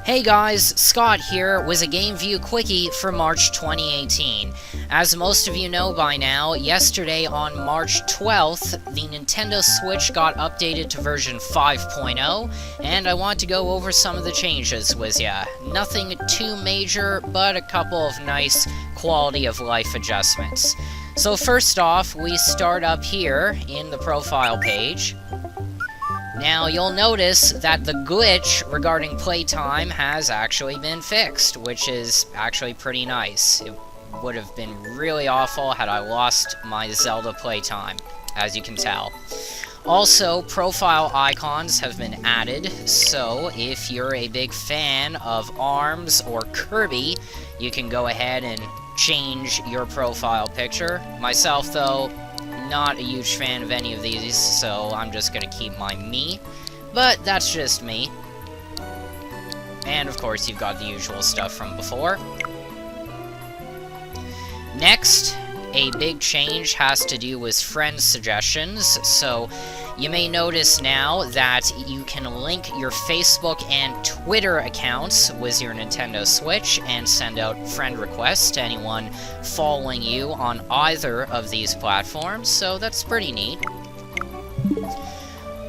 Hey guys, Scott here with a GameView Quickie for March 2018. As most of you know by now, yesterday on March 12th, the Nintendo Switch got updated to version 5.0, and I want to go over some of the changes with ya. Nothing too major, but a couple of nice quality of life adjustments. So first off, we start up here in the profile page. Now, you'll notice that the glitch regarding playtime has actually been fixed, which is actually pretty nice. It would have been really awful had I lost my Zelda playtime, as you can tell. Also, profile icons have been added, so if you're a big fan of ARMS or Kirby, you can go ahead and change your profile picture. Myself, though, not a huge fan of any of these, so I'm just gonna keep my me. But that's just me. And of course, you've got the usual stuff from before. Next, a big change has to do with friend suggestions. So you may notice now that you can link your Facebook and Twitter accounts with your Nintendo Switch and send out friend requests to anyone following you on either of these platforms, so that's pretty neat.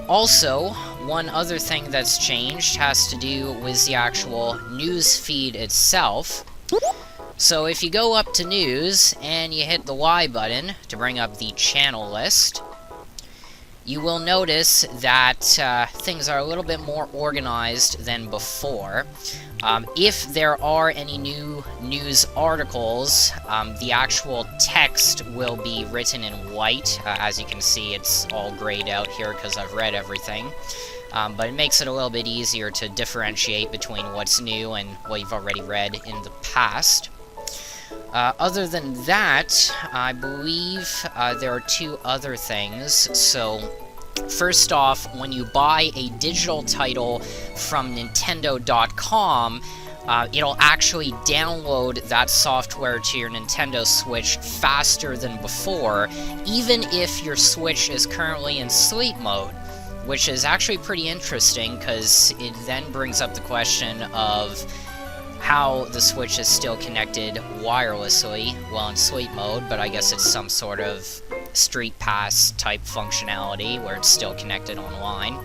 Also, one other thing that's changed has to do with the actual news feed itself. So if you go up to news and you hit the Y button to bring up the channel list, you will notice that things are a little bit more organized than before. If there are any new news articles, the actual text will be written in white. As you can see, it's all grayed out here because I've read everything. But it makes it a little bit easier to differentiate between what's new and what you've already read in the past. Other than that, I believe there are two other things. So, first off, when you buy a digital title from Nintendo.com, it'll actually download that software to your Nintendo Switch faster than before, even if your Switch is currently in sleep mode, which is actually pretty interesting, because it then brings up the question of how the Switch is still connected wirelessly while in sleep mode, but I guess it's some sort of Street Pass type functionality where it's still connected online.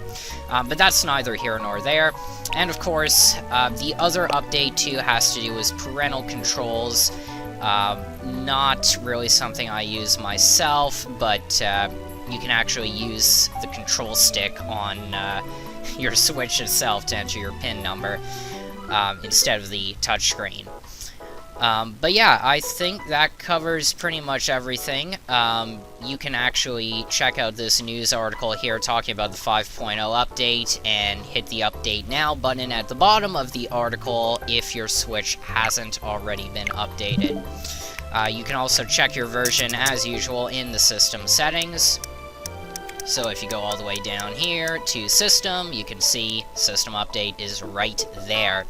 But that's neither here nor there. And of course, the other update too has to do with parental controls. Not really something I use myself, but you can actually use the control stick on your Switch itself to enter your PIN number instead of the touchscreen. But yeah, I think that covers pretty much everything. You can actually check out this news article here talking about the 5.0 update and hit the Update Now button at the bottom of the article if your Switch hasn't already been updated. You can also check your version, as usual, in the system settings. So if you go all the way down here to System, you can see System Update is right there.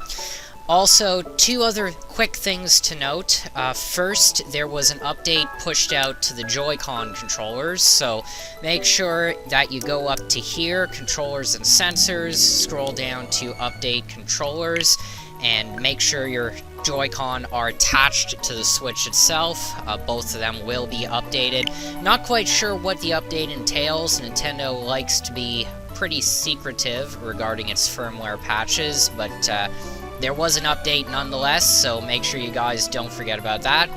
Also, two other quick things to note. First, there was an update pushed out to the Joycon controllers, so make sure that you go up to here, Controllers and Sensors, scroll down to Update Controllers, and make sure your Joy-Con are attached to the Switch itself. Both of them will be updated. Not quite sure what the update entails. Nintendo likes to be pretty secretive regarding its firmware patches, but there was an update nonetheless, so make sure you guys don't forget about that.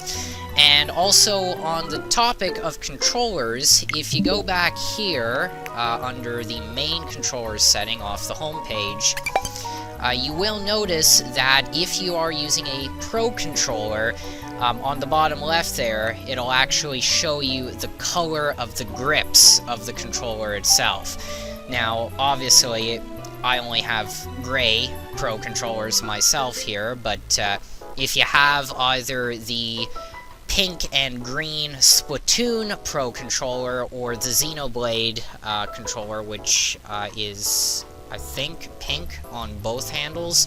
And also, on the topic of controllers, if you go back here, under the main controllers setting off the home page, you will notice that if you are using a Pro Controller, on the bottom left there, it'll actually show you the color of the grips of the controller itself. Now, obviously, I only have gray Pro Controllers myself here, but if you have either the pink and green Splatoon Pro Controller or the Xenoblade controller, which is, I think, pink on both handles,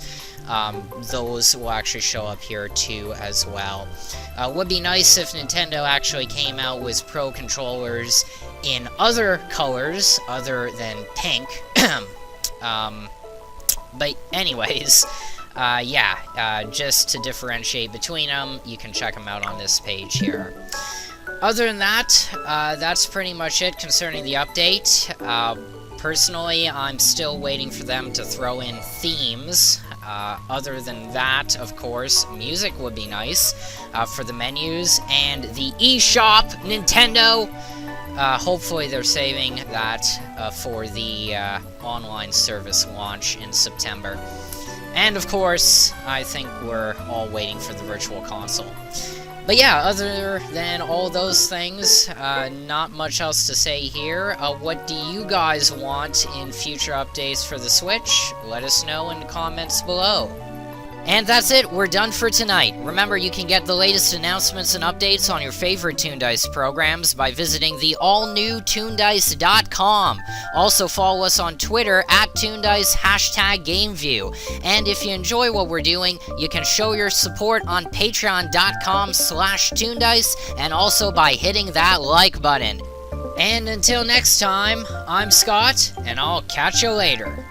those will actually show up here too as well. Would be nice if Nintendo actually came out with Pro Controllers in other colors other than pink. But anyways, just to differentiate between them, you can check them out on this page here. Other than that, that's pretty much it concerning the update. Personally, I'm still waiting for them to throw in themes. Other than that, of course, music would be nice for the menus, and the eShop, Nintendo. Hopefully they're saving that for the online service launch in September. And of course, I think we're all waiting for the Virtual Console. But yeah, other than all those things, not much else to say here. What do you guys want in future updates for the Switch? Let us know in the comments below. And that's it, we're done for tonight. Remember, you can get the latest announcements and updates on your favorite TOONDISE programs by visiting the all-new TOONDISE.com. Also follow us on Twitter at TOONDISE, #GameView. And if you enjoy what we're doing, you can show your support on patreon.com/TOONDISE, and also by hitting that like button. And until next time, I'm Scott, and I'll catch you later.